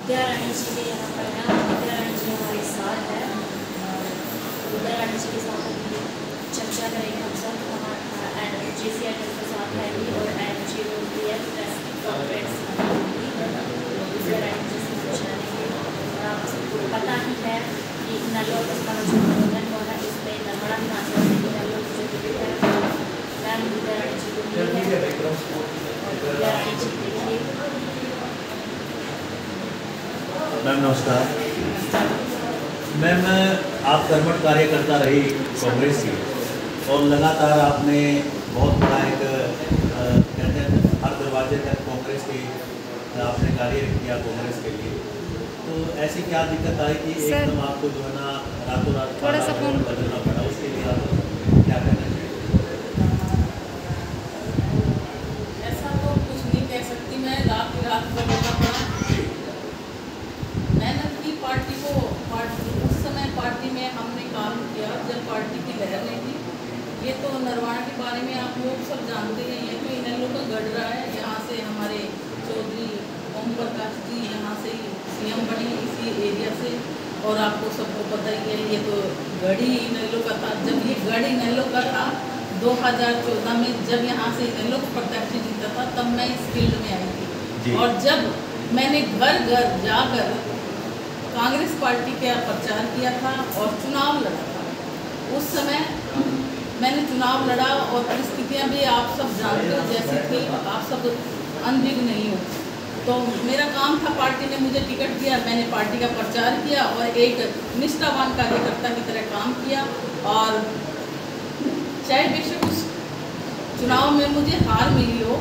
विद्या रानी जी के यहाँ पर है और विद्या रानी जी हमारे साथ है। विद्या रानी जी के साथ अभी चर्चा करेंगे हम सब। हमारा JC एड्रेस के साथ है भी और NG होती है विद्या रानी जी से पूछाएंगे। और आप सबको पता ही है कि नल्लोर का जो मनोरंजन हो रहा है इसमें नर्मदा विधानसभा से नल्लोर जो टिकट है मैम विद्या रानी जी को मिली है। और विद्या रानी जी देखिए। मैम नमस्कार। मैम आप कर्मठ कार्यकर्ता रही कांग्रेस की और लगातार आपने बहुत बड़ा एक कहते हैं हर दरवाजे तक कांग्रेस की आपने कार्य किया कांग्रेस के लिए। तो ऐसी क्या दिक्कत आई कि एकदम आपको जो है ना रातों रात थोड़ा सा बदलना पड़ा, उसके लिए आप क्या कहना चाहिए? ऐसा तो कुछ नहीं कह सकती मैं, रात बदलना पड़ा। मेहनत की पार्टी को उस समय पार्टी में हमने काम किया जब पार्टी की लहर नहीं थी। ये तो नरवाना के बारे में आप लोग सब जानते हैं। ये तो इनेलो का गढ़ रहा है। यहाँ से हमारे चौधरी ओम प्रकाश जी यहाँ से CM बने इसी एरिया से, और आपको सबको पता ही है ये तो गढ़ ही इनेलो का था। जब ये गढ़ इनेलो का था 2014 में, जब यहाँ से इनेलो को प्रत्याशी जीता था तब मैं इस फील्ड में आई थी। और जब मैंने घर घर जाकर कांग्रेस पार्टी का प्रचार किया था और चुनाव लड़ा था, उस समय मैंने चुनाव लड़ा और परिस्थितियां भी आप सब जानते हो जैसी थी। आप सब अनभिज्ञ नहीं हो। तो मेरा काम था, पार्टी ने मुझे टिकट दिया, मैंने पार्टी का प्रचार किया और एक निष्ठावान कार्यकर्ता की तरह काम किया। और चाहे बेशक उस चुनाव में मुझे हार मिली हो,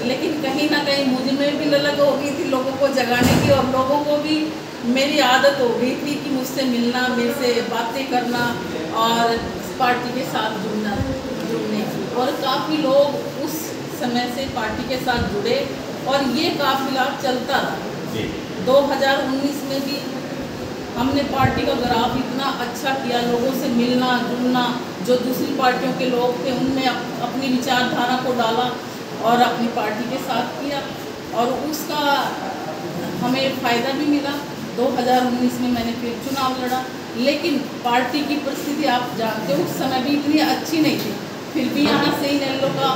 लेकिन कहीं ना कहीं मुझे में भी ललक हो गई थी लोगों को जगाने की, और लोगों को भी मेरी आदत हो गई थी कि मुझसे मिलना, मेरे से बातें करना और पार्टी के साथ जुड़ने की। और काफ़ी लोग उस समय से पार्टी के साथ जुड़े और ये काफिला चलता रहा। 2019 में भी हमने पार्टी का ग्राफ इतना अच्छा किया, लोगों से मिलना जुलना, जो दूसरी पार्टियों के लोग थे उनमें अपनी विचारधारा को डाला और अपनी पार्टी के साथ किया, और उसका हमें फ़ायदा भी मिला। 2019 में मैंने फिर चुनाव लड़ा, लेकिन पार्टी की परिस्थिति आप जानते हो उस समय भी इतनी अच्छी नहीं थी। फिर भी यहाँ से इनेलो का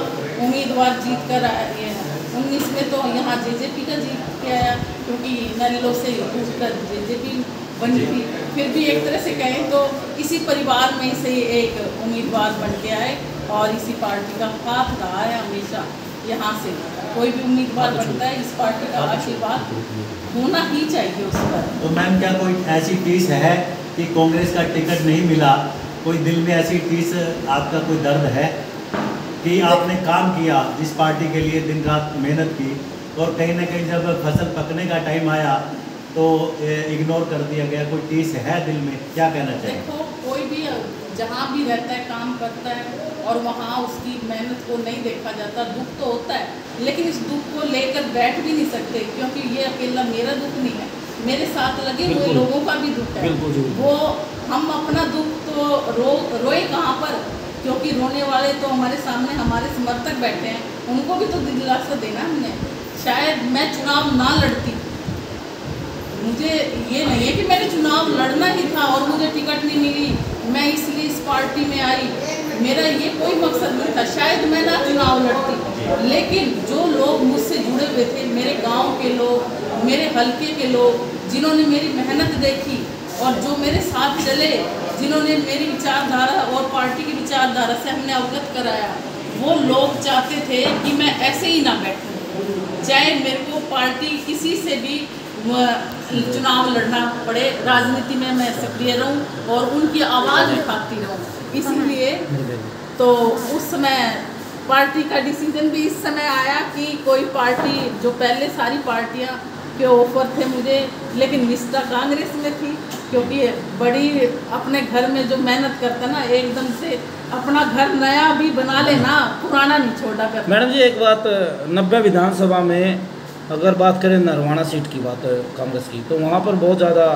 उम्मीदवार जीत कर आए हैं। 19 में तो यहाँ JJP का जीत के आया, क्योंकि इनेलो से उठकर JJP बनी थी। फिर भी एक तरह से कहें तो इसी परिवार में से एक उम्मीदवार बन के आए और इसी पार्टी का हाथ रहा है हमेशा। यहाँ से कोई भी उम्मीदवार बनता है, इस पार्टी का आशीर्वाद होना ही चाहिए उस पर। तो मैम क्या कोई ऐसी टीस है कि कांग्रेस का टिकट नहीं मिला? कोई दिल में ऐसी टीस, आपका कोई दर्द है कि आपने काम किया जिस पार्टी के लिए, दिन रात मेहनत की, और कहीं ना कहीं जब फसल पकने का टाइम आया तो इग्नोर कर दिया गया? कोई टीस है दिल में? क्या कहना चाहिए? देखो, कोई भी जहाँ भी रहता है काम करता है और वहाँ उसकी मेहनत को नहीं देखा जाता। दुख तो होता है, लेकिन इस दुख को लेकर बैठ भी नहीं सकते, क्योंकि ये अकेला मेरा दुख नहीं है, मेरे साथ लगे हुए लोगों का भी दुख है। वो हम अपना दुख तो रोए कहाँ पर, क्योंकि रोने वाले तो हमारे सामने हमारे समर्थक बैठे हैं, उनको भी तो दिलासा देना हमने। शायद मैं चुनाव ना लड़ती, मुझे ये नहीं है कि मैंने चुनाव लड़ना ही था और मुझे टिकट नहीं मिली, मैं इसलिए इस पार्टी में आई, मेरा ये कोई मकसद नहीं था। शायद मैं ना चुनाव लड़ती, लेकिन जो लोग मुझसे जुड़े हुए थे, मेरे गांव के लोग, मेरे हलके के लोग, जिन्होंने मेरी मेहनत देखी और जो मेरे साथ चले, जिन्होंने मेरी विचारधारा और पार्टी की विचारधारा से हमने अवगत कराया, वो लोग चाहते थे कि मैं ऐसे ही ना बैठूं, चाहे मेरे को पार्टी किसी से भी चुनाव लड़ना पड़े, राजनीति में मैं सक्रिय रहूं और उनकी आवाज़ उठाती रहूं। इसीलिए तो उस समय पार्टी का डिसीजन भी इस समय आया कि कोई पार्टी, जो पहले सारी पार्टियां के ऑफर थे मुझे, लेकिन निष्ठा कांग्रेस में थी, क्योंकि बड़ी अपने घर में जो मेहनत करता ना, एकदम से अपना घर नया भी बना लेना, पुराना नहीं छोड़ा कर। मैडम जी एक बात, 90 विधानसभा में अगर बात करें नरवाना सीट की बात कांग्रेस की, तो वहाँ पर बहुत ज़्यादा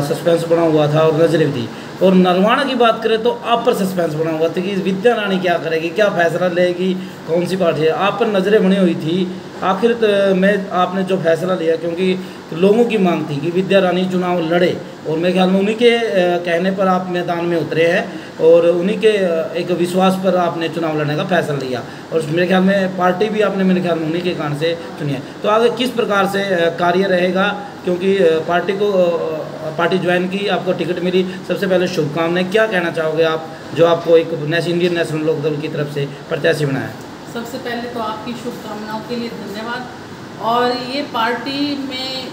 सस्पेंस बना हुआ था और नजरें थी। और नरवाना की बात करें तो आप पर सस्पेंस बना हुआ था कि विद्या रानी क्या करेगी, क्या फैसला लेगी, कौन सी पार्टी है, आप पर नज़रें बनी हुई थी। आखिर में आपने जो फैसला लिया, क्योंकि लोगों की मांग थी कि विद्या रानी चुनाव लड़े, और मेरे ख्याल में उन्हीं के कहने पर आप मैदान में उतरे हैं और उन्हीं के एक विश्वास पर आपने चुनाव लड़ने का फैसला लिया, और मेरे ख्याल में पार्टी भी आपने मेरे ख्याल में उन्हीं के कारण से चुनी है। तो आगे किस प्रकार से कार्य रहेगा, क्योंकि पार्टी ज्वाइन की, आपको टिकट मिली, सबसे पहले शुभकामनाएं, क्या कहना चाहोगे आप जो आपको एक इंडियन नेशनल लोकदल की तरफ से प्रत्याशी बनाया? सबसे पहले तो आपकी शुभकामनाओं के लिए धन्यवाद। और ये पार्टी में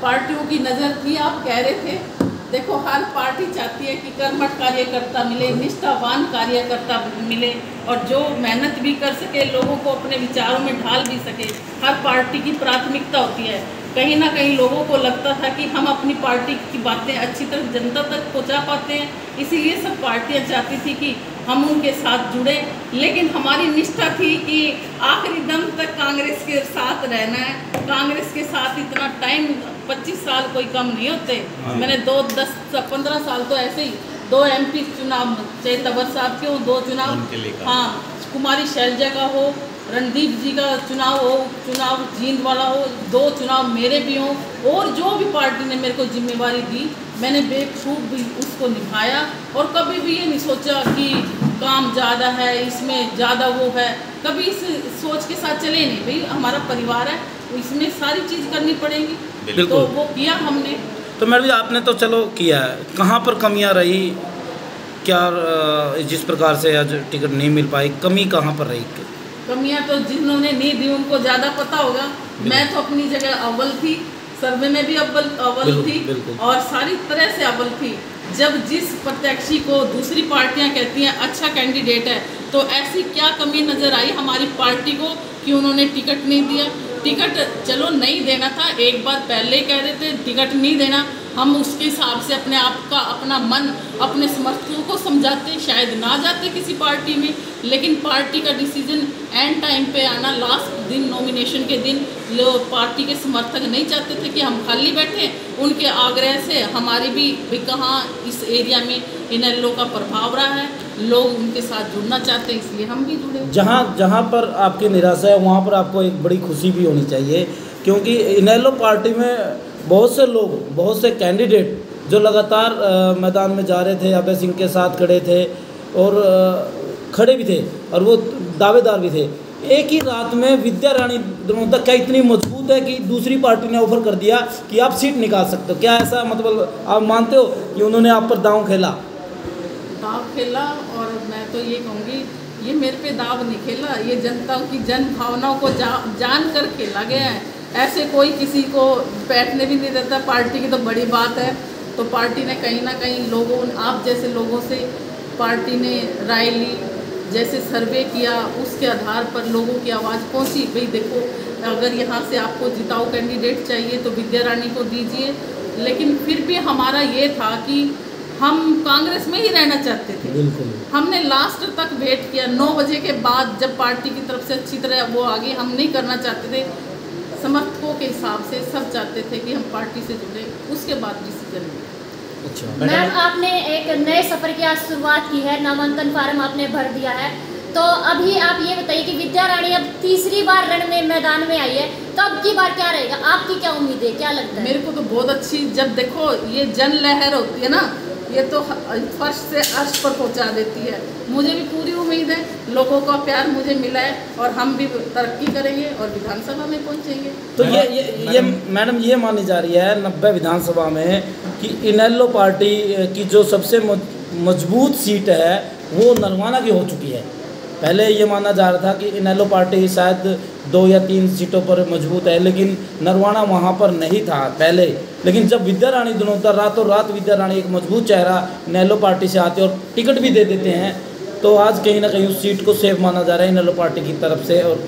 पार्टियों की नज़र थी, आप कह रहे थे, देखो हर पार्टी चाहती है कि कर्मठ कार्यकर्ता मिले, निष्ठावान कार्यकर्ता मिले और जो मेहनत भी कर सके, लोगों को अपने विचारों में ढाल भी सके। हर पार्टी की प्राथमिकता होती है। कहीं ना कहीं लोगों को लगता था कि हम अपनी पार्टी की बातें अच्छी तरह जनता तक पहुंचा पाते हैं, इसीलिए सब पार्टियां चाहती थी कि हम उनके साथ जुड़े। लेकिन हमारी निष्ठा थी कि आखिरी दम तक कांग्रेस के साथ रहना है। कांग्रेस के साथ इतना टाइम, 25 साल कोई कम नहीं होते। मैंने 15 साल तो ऐसे ही 2 MP चुनाव, चाहे तबर साहब के हो 2 चुनाव, हाँ, कुमारी शैलजा का हो, रणदीप जी का चुनाव हो, चुनाव जींद वाला हो, 2 चुनाव मेरे भी हों, और जो भी पार्टी ने मेरे को जिम्मेवारी दी मैंने बेखूब भी उसको निभाया। और कभी भी ये नहीं सोचा कि काम ज़्यादा है, इसमें ज़्यादा वो है, कभी इस सोच के साथ चले नहीं। भाई हमारा परिवार है, इसमें सारी चीज़ करनी पड़ेगी, तो वो किया हमने। तो मैडम जी आपने तो चलो किया है, कहाँ पर कमियाँ रही, क्या जिस प्रकार से आज टिकट नहीं मिल पाई, कमी कहाँ पर रही? कमियां तो जिन्होंने नहीं दी उनको ज़्यादा पता होगा। मैं तो अपनी जगह अव्वल थी, सर्वे में भी अव्वल थी और सारी तरह से अव्वल थी। जब जिस प्रत्याशी को दूसरी पार्टियां कहती हैं अच्छा कैंडिडेट है, तो ऐसी क्या कमी नज़र आई हमारी पार्टी को कि उन्होंने टिकट नहीं दिया। टिकट चलो नहीं देना था, एक बार पहले ही कह रहे थे टिकट नहीं देना, हम उसके हिसाब से अपने आप का, अपना मन, अपने समर्थकों को समझाते, शायद ना जाते किसी पार्टी में। लेकिन पार्टी का डिसीजन एंड टाइम पे आना, लास्ट दिन, नॉमिनेशन के दिन, पार्टी के समर्थक नहीं चाहते थे कि हम खाली बैठे। उनके आग्रह से हमारी भी कहाँ इस एरिया में इनेलो का प्रभाव रहा है, लोग उनके साथ जुड़ना चाहते हैं, इसलिए हम भी जुड़े। जहाँ पर आपकी निराशा है वहाँ पर आपको एक बड़ी खुशी भी होनी चाहिए, क्योंकि इनेलो पार्टी में बहुत से लोग, बहुत से कैंडिडेट जो लगातार मैदान में जा रहे थे, अभय सिंह के साथ खड़े थे और खड़े भी थे और वो दावेदार भी थे। एक ही रात में विद्या रानी द्रोणोदक क्या इतनी मजबूत है कि दूसरी पार्टी ने ऑफर कर दिया कि आप सीट निकाल सकते हो? क्या ऐसा मतलब आप मानते हो कि उन्होंने आप पर दांव खेला? दाव खेला, और मैं तो ये कहूँगी ये मेरे पे दाव नहीं खेला, ये जनता की जन भावनाओं को जान कर खेला गया है। ऐसे कोई किसी को बैठने भी नहीं देता, पार्टी की तो बड़ी बात है। तो पार्टी ने कहीं ना कहीं लोगों, आप जैसे लोगों से पार्टी ने राय ली, जैसे सर्वे किया, उसके आधार पर लोगों की आवाज़ पहुंची। भाई देखो, अगर यहाँ से आपको जिताऊ कैंडिडेट चाहिए तो विद्या रानी को दीजिए। लेकिन फिर भी हमारा ये था कि हम कांग्रेस में ही रहना चाहते थे। बिल्कुल, हमने लास्ट तक वेट किया, 9 बजे के बाद जब पार्टी की तरफ से अच्छी तरह वो आगे, हम नहीं करना चाहते थे। समर्थकों के हिसाब से सब चाहते थे कि हम पार्टी से जुड़े, उसके बाद डिसीजन लिया। अच्छा मैम, आपने एक नए सफ़र की आज शुरुआत की है, नामांकन फार्म आपने भर दिया है, तो अभी आप ये बताइए कि विद्या रानी अब तीसरी बार रण में मैदान में आई है, तो अब की बार क्या रहेगा, आपकी क्या उम्मीद है, क्या लगता है? मेरे को तो बहुत अच्छी, जब देखो ये जन लहर होती है ना, ये तो फर्श से अर्श पर पहुंचा देती है। मुझे भी पूरी उम्मीद है, लोगों का प्यार मुझे मिला है और हम भी तरक्की करेंगे और विधानसभा में पहुंचेंगे। तो ये मैडम ये मानी जा रही है 90 विधानसभा में कि इनेलो पार्टी की जो सबसे मजबूत सीट है वो नरवाना की हो चुकी है। पहले ये माना जा रहा था कि इनेलो पार्टी शायद 2 या 3 सीटों पर मजबूत है, लेकिन नरवाना वहाँ पर नहीं था पहले। लेकिन जब विद्या रानी द्रोणोदक, रातों रात विद्या रानी एक मजबूत चेहरा इनेलो पार्टी से आते और टिकट भी दे देते हैं, तो आज कहीं ना कहीं उस सीट को सेफ माना जा रहा है इनेलो पार्टी की तरफ से। और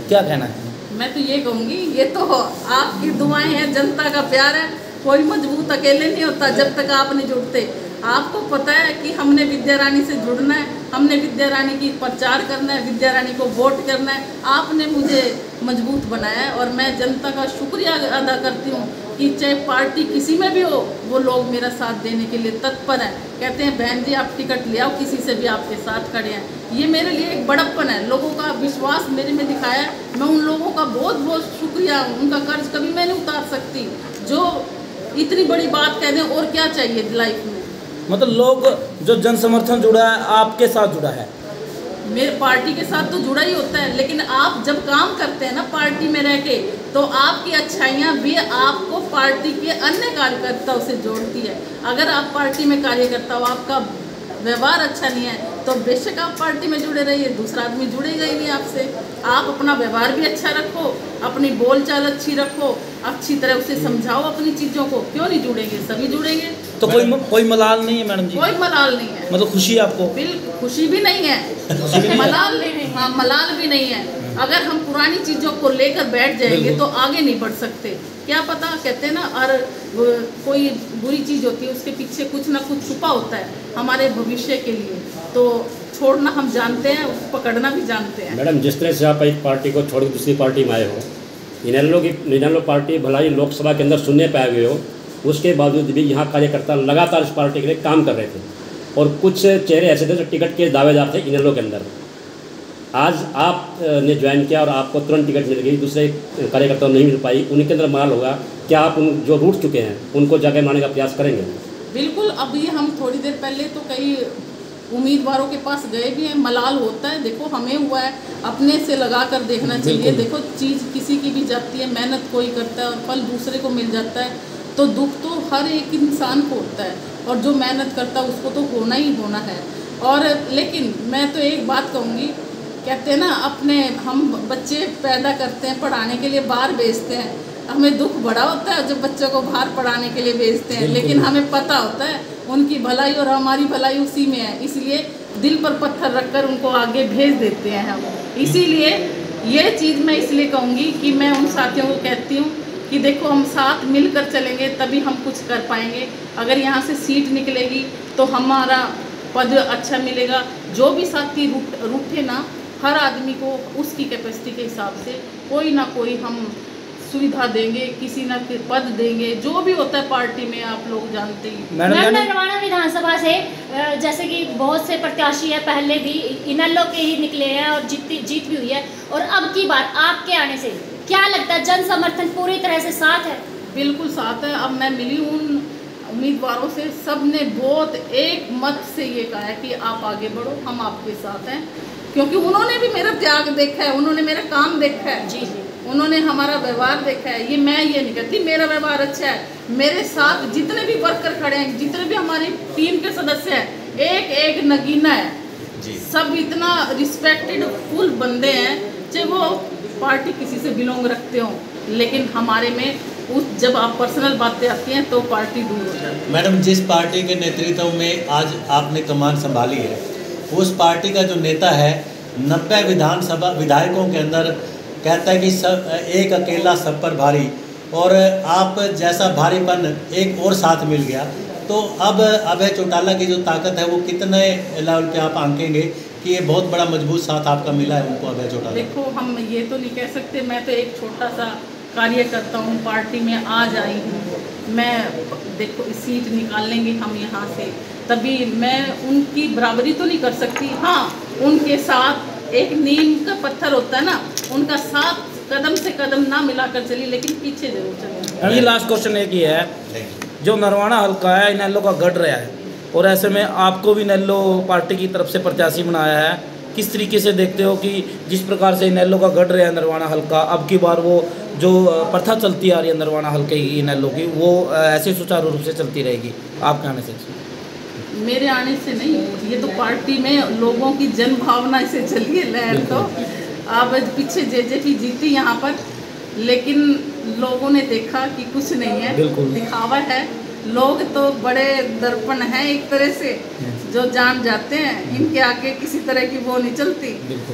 क्या कहना है? मैं तो ये कहूँगी, ये तो आपकी दुआएं हैं, जनता का प्यार है। कोई मजबूत अकेले नहीं होता जब तक आप नहीं जुड़ते। आपको पता है कि हमने विद्या रानी से जुड़ना है, हमने विद्या रानी की प्रचार करना है, विद्या रानी को वोट करना है। आपने मुझे मजबूत बनाया है और मैं जनता का शुक्रिया अदा करती हूँ कि चाहे पार्टी किसी में भी हो, वो लोग मेरा साथ देने के लिए तत्पर हैं। कहते हैं बहन जी आप टिकट ले आओ, किसी से भी आपके साथ खड़े हैं। ये मेरे लिए एक बड़प्पन है, लोगों का विश्वास मेरे में दिखाया है। मैं उन लोगों का बहुत बहुत शुक्रिया, उनका कर्ज कभी मैं नहीं उतार सकती। जो इतनी बड़ी बात कह दें, और क्या चाहिए लाइफ में। मतलब लोग जो जन समर्थन जुड़ा है आपके साथ जुड़ा है? मेरे पार्टी के साथ तो जुड़ा ही होता है, लेकिन आप जब काम करते हैं ना पार्टी में रह के, तो आपकी अच्छाइयाँ भी आपको पार्टी के अन्य कार्यकर्ताओं से जोड़ती है। अगर आप पार्टी में कार्यकर्ता हो, आपका व्यवहार अच्छा नहीं है, तो बेशक आप पार्टी में जुड़े रहिए, दूसरा आदमी जुड़ेगा ही नहीं आपसे। आप अपना व्यवहार भी अच्छा रखो, अपनी बोलचाल अच्छी रखो, अच्छी तरह उसे समझाओ अपनी चीज़ों को, क्यों नहीं जुड़ेंगे, सभी जुड़ेंगे। तो कोई मलाल नहीं है मैडम जी? कोई मलाल नहीं है। मतलब खुशी आपको? बिल्कुल खुशी भी नहीं है, मलाल नहीं है। हाँ, मलाल भी नहीं है। अगर हम पुरानी चीज़ों को लेकर बैठ जाएंगे तो आगे नहीं बढ़ सकते। क्या पता, कहते हैं ना, और कोई बुरी चीज़ होती है उसके पीछे कुछ ना कुछ छुपा होता है हमारे भविष्य के लिए, तो छोड़ना हम जानते हैं, पकड़ना भी जानते हैं। मैडम, जिस तरह से आप एक पार्टी को छोड़ दूसरी पार्टी में आए हो, इनेलो पार्टी भलाई लोकसभा के अंदर सुनने पे आ गए हो, उसके बावजूद भी यहाँ कार्यकर्ता लगातार इस पार्टी के लिए काम कर रहे थे, और कुछ चेहरे ऐसे थे जो टिकट के दावेदार थे इनेलो के अंदर। आज आप ने ज्वाइन किया और आपको तुरंत टिकट मिल गई, दूसरे कार्यकर्ताओं नहीं मिल पाई, उनके अंदर मलाल होगा। क्या आप उन जो रूठ चुके हैं उनको जगह बनाने का प्रयास करेंगे? बिल्कुल। अभी हम थोड़ी देर पहले तो कई उम्मीदवारों के पास गए भी हैं। मलाल होता है, देखो हमें हुआ है, अपने से लगा कर देखना चाहिए। देखो चीज़ किसी की भी जाती है, मेहनत कोई करता है और फल दूसरे को मिल जाता है, तो दुख तो हर एक इंसान को होता है, और जो मेहनत करता है उसको तो होना ही होना है। और लेकिन मैं तो एक बात कहूँगी, कहते हैं ना, अपने हम बच्चे पैदा करते हैं, पढ़ाने के लिए बाहर भेजते हैं, हमें दुख बड़ा होता है जब बच्चों को बाहर पढ़ाने के लिए भेजते हैं, लेकिन हमें पता होता है उनकी भलाई और हमारी भलाई उसी में है, इसलिए दिल पर पत्थर रखकर उनको आगे भेज देते हैं हम। इसीलिए ये चीज़ मैं इसलिए कहूँगी कि मैं उन साथियों को कहती हूँ कि देखो, हम साथ मिलकर चलेंगे तभी हम कुछ कर पाएंगे। अगर यहाँ से सीट निकलेगी तो हमारा पद अच्छा मिलेगा। जो भी साथी रूठे ना, हर आदमी को उसकी कैपेसिटी के हिसाब से कोई ना कोई हम सुविधा देंगे, किसी ना कोई पद देंगे, जो भी होता है पार्टी में, आप लोग जानते ही। मैम, नरवाना विधानसभा से जैसे कि बहुत से प्रत्याशी है, पहले भी इनेलो के ही निकले हैं और जीत भी हुई है, और अब की बार आपके आने से क्या लगता है, जन समर्थन पूरी तरह से साथ है? बिल्कुल साथ है। अब मैं मिली उन उम्मीदवारों से, सब ने बहुत एक मत से ये कहा है कि आप आगे बढ़ो, हम आपके साथ हैं, क्योंकि उन्होंने भी मेरा त्याग देखा है, उन्होंने मेरा काम देखा है। जी, उन्होंने हमारा व्यवहार देखा है। ये मैं ये नहीं कहती मेरा व्यवहार अच्छा है, मेरे साथ जितने भी वर्कर खड़े हैं, जितने भी हमारी टीम के सदस्य हैं, एक एक नगीना है जी। सब इतना रिस्पेक्टेड फुल बंदे हैं, चाहे वो पार्टी किसी से बिलोंग रखते हो, लेकिन हमारे में जब आप पर्सनल बातें आती हैं तो पार्टी दूर हो जाती है। मैडम, जिस पार्टी के नेतृत्व में आज आपने कमान संभाली है, उस पार्टी का जो नेता है 90 विधानसभा विधायकों के अंदर कहता है कि सब एक अकेला सब पर भारी, और आप जैसा भारीपन एक और साथ मिल गया, तो अब अभय चौटाला की जो ताकत है वो कितने लेवल पे आप आंकेंगे कि ये बहुत बड़ा मजबूत साथ आपका मिला है उनको, अभय चौटाला? देखो, हम ये तो नहीं कह सकते, मैं तो एक छोटा सा कार्यकर्ता हूँ, पार्टी में आज आई हूँ। मैं देखो सीट निकाल लेंगे हम यहाँ से, तभी मैं उनकी बराबरी तो नहीं कर सकती। हाँ, उनके साथ एक नीम का पत्थर होता है ना, उनका साथ कदम से कदम ना मिलाकर चली, लेकिन पीछे जरूर चलेंगे। अभी लास्ट क्वेश्चन एक ही है, जो नरवाना हल्का है इनेलो का गढ़ रहा है, और ऐसे में आपको भी इनेलो पार्टी की तरफ से प्रत्याशी बनाया है, किस तरीके से देखते हो कि जिस प्रकार से इनेलो का गढ़ रहा है नरवाना हल्का, अब की बार वो जो प्रथा चलती आ रही है नरवाना हल्के की इनेलो की, वो ऐसे सुचारू रूप से चलती रहेगी आपके आने से? मेरे आने से नहीं, ये तो पार्टी में लोगों की जन भावना से चली है लहर। तो अब पीछे जेजेपी जीती यहाँ पर, लेकिन लोगों ने देखा कि कुछ नहीं है, दिखावा है। लोग तो बड़े दर्पण हैं एक तरह से, जो जान जाते हैं, इनके आगे किसी तरह की वो नहीं चलती।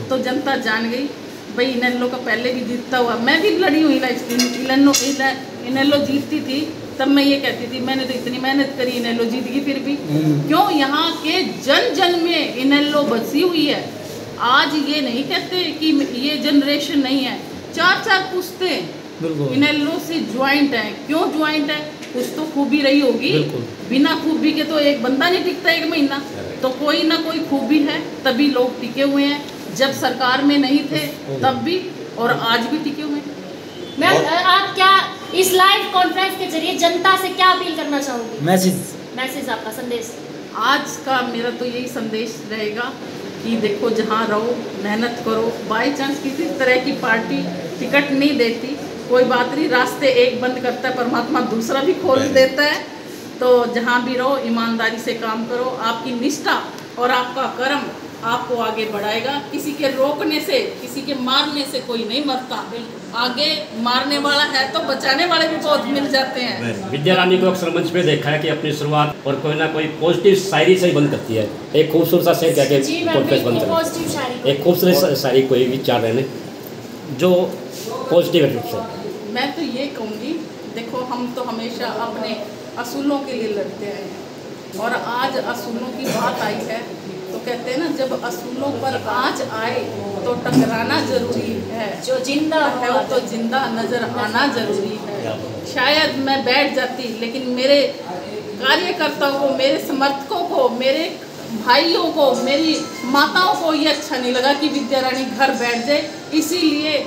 तो जनता जान गई भाई, इनेलो का पहले भी जीतता हुआ, मैं भी लड़ी हुई इनेलो जीतती थी, तब मैं ये कहती थी मैंने तो इतनी मेहनत करी, इनेलो जीत गई फिर भी। क्यों? यहाँ के जन जन में इनेलो बसी हुई है। आज ये नहीं कहते कि ये जनरेशन नहीं है, 4-4 पुश्तें इनेलो से ज्वाइंट है। क्यों ज्वाइंट है? कुछ तो खूबी रही होगी, बिना खूबी के तो एक बंदा नहीं टिकता 1 महीना, तो कोई ना कोई खूबी है, तभी लोग टिके हुए हैं। जब सरकार में नहीं थे तब भी, और आज भी टिके हुए हैं। मैम, आप क्या इस लाइव कॉन्फ्रेंस के जरिए जनता से क्या अपील करना चाहोगे? मैसेज आपका संदेश। आज का मेरा तो यही संदेश रहेगा कि देखो, जहाँ रहो मेहनत करो। बाई चांस किसी तरह की पार्टी टिकट नहीं देती, कोई बात नहीं, रास्ते एक बंद करता है परमात्मा दूसरा भी खोल देता है। तो जहाँ भी रहो ईमानदारी से काम करो। आपकी निष्ठा और आपका कर्म आपको आगे बढ़ाएगा। किसी के रोकने से, किसी के मारने से कोई नहीं मरता। आगे मारने वाला है तो बचाने वाले भी बहुत मिल जाते हैं। विद्या रानी को अक्सर मंच पे देखा है कि अपनी शुरुआत और कोई ना कोई पॉजिटिव शायरी से ही बंद करती है। एक खूबसूरत सा शेर कहके कॉन्फ्रेंस बंद करती है। एक खूबसूरत शायरी कोई विचार रहे जो पॉजिटिव एटीट्यूड से। मैं तो ये कहूँगी, देखो हम तो हमेशा अपने असूलों के लिए लड़ते हैं और आज असूलों की बात आई है तो कहते हैं ना, जब असूलों पर आँच आए तो टकराना जरूरी है। जो जिंदा है वो तो जिंदा नजर आना जरूरी है। शायद मैं बैठ जाती, लेकिन मेरे कार्यकर्ताओं को, मेरे समर्थकों को, मेरे भाइयों को, मेरी माताओं को ये अच्छा नहीं लगा कि विद्या रानी घर बैठ जाए। इसीलिए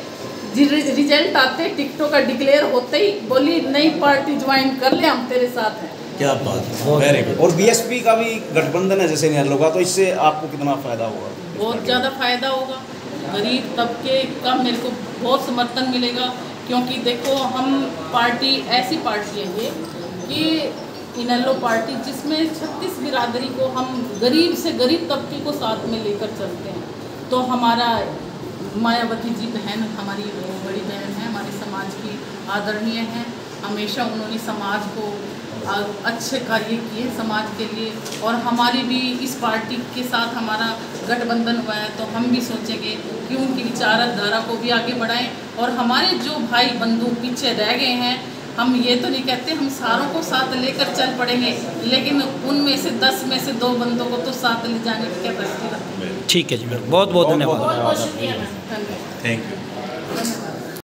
रिजल्ट आते, टिकटों का डिक्लेयर होते ही बोली नई पार्टी ज्वाइन कर ले, हम तेरे साथ हैं। क्या बात है, वेरी गुड। और बीएसपी का भी गठबंधन है जैसे इनेलो का, तो इससे आपको कितना फ़ायदा होगा? बहुत ज़्यादा फायदा होगा। गरीब तबके का मेरे को बहुत समर्थन मिलेगा, क्योंकि देखो हम पार्टी, ऐसी पार्टी है ये कि इनेलो पार्टी जिसमें 36 बिरादरी को हम गरीब से गरीब तबके को साथ में लेकर चलते हैं। तो हमारा मायावती जी बहन हमारी बड़ी बहन है, हमारे समाज की आदरणीय हैं। हमेशा उन्होंने समाज को अच्छे कार्य किए समाज के लिए, और हमारी भी इस पार्टी के साथ हमारा गठबंधन हुआ है तो हम भी सोचेंगे कि उनकी विचारधारा को भी आगे बढ़ाएं। और हमारे जो भाई बंधु पीछे रह गए हैं, हम ये तो नहीं कहते हम सारों को साथ लेकर चल पड़ेंगे, लेकिन उनमें से 10 में से 2 बंदों को तो साथ ले जाने की कैपेसिटी रखते हैं। ठीक है जी मैडम, बहुत बहुत धन्यवाद। बहुत बहुत शुक्रिया मैम। Thank you.